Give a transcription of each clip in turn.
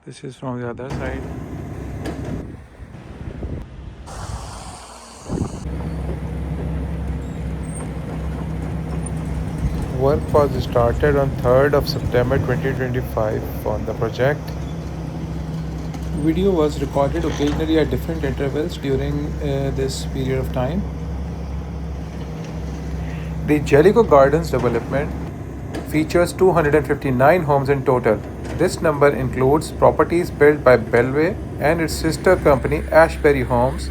This is from the other side. Work was started on 3rd of September 2025 on the project. Video was recorded occasionally at different intervals during this period of time. The Jellicoe Gardens development features 259 homes in total. This number includes properties built by Bellway and its sister company Ashberry Homes.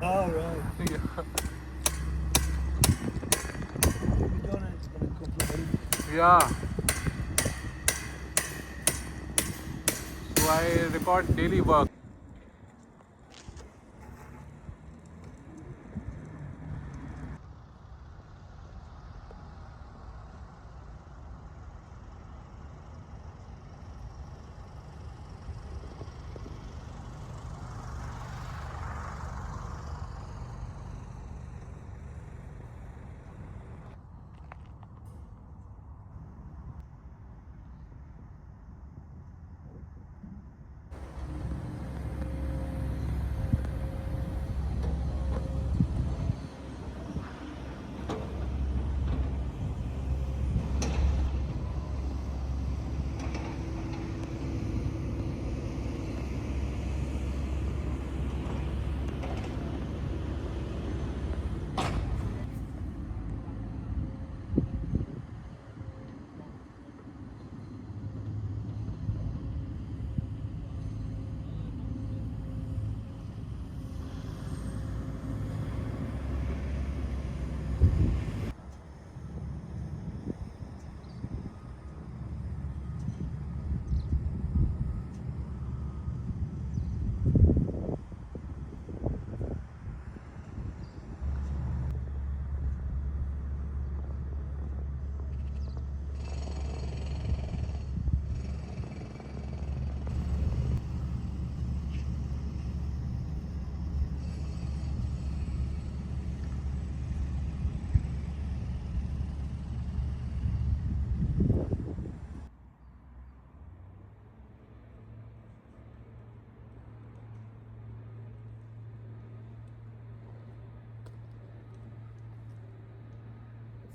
Oh, right. Yeah. We've done it. It's been a couple of weeks. Yeah. So I record daily work.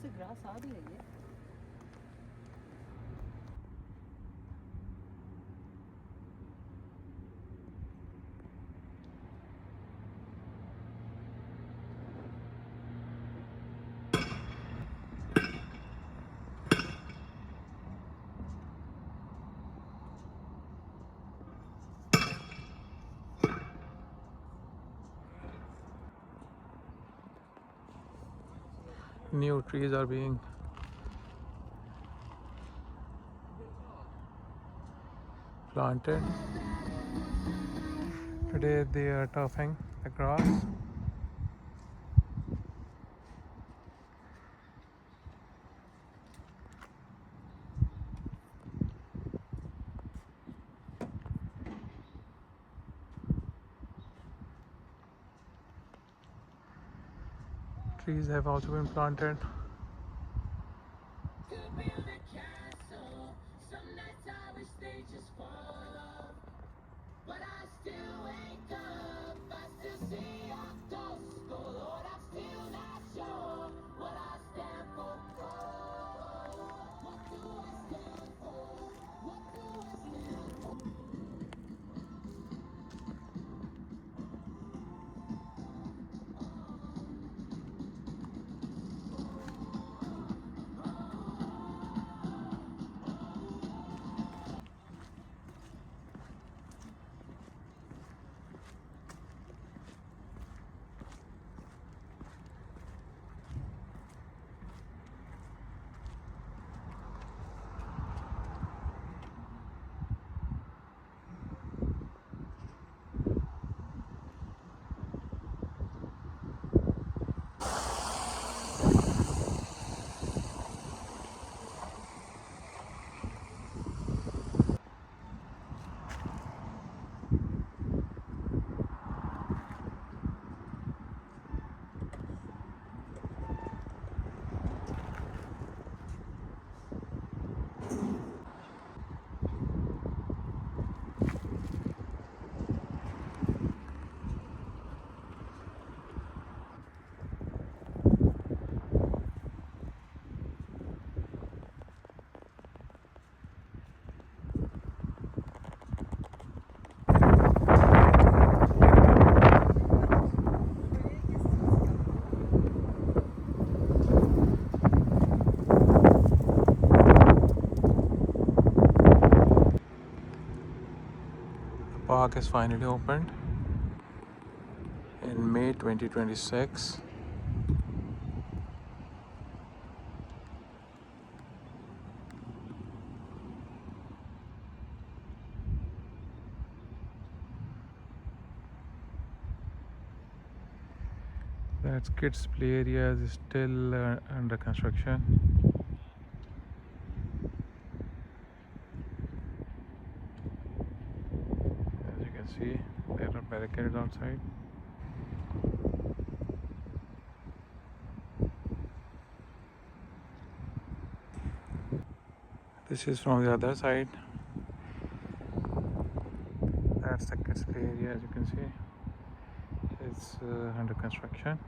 इससे grass आ भी है ये New trees are being planted. Today they are turfing the grass. Trees have also been planted. Could build a castle. Some nights I wish they just fall off. But I still wake up. I still see your ghost. Oh Lord, I'm still not sure what I stand for. What do I stand for? What do I stand for? The park is finally opened in May 2026. That's kids play area is still under construction. As you can see, there are barricades outside. This is from the other side. That's the kids play area, as you can see. It's under construction.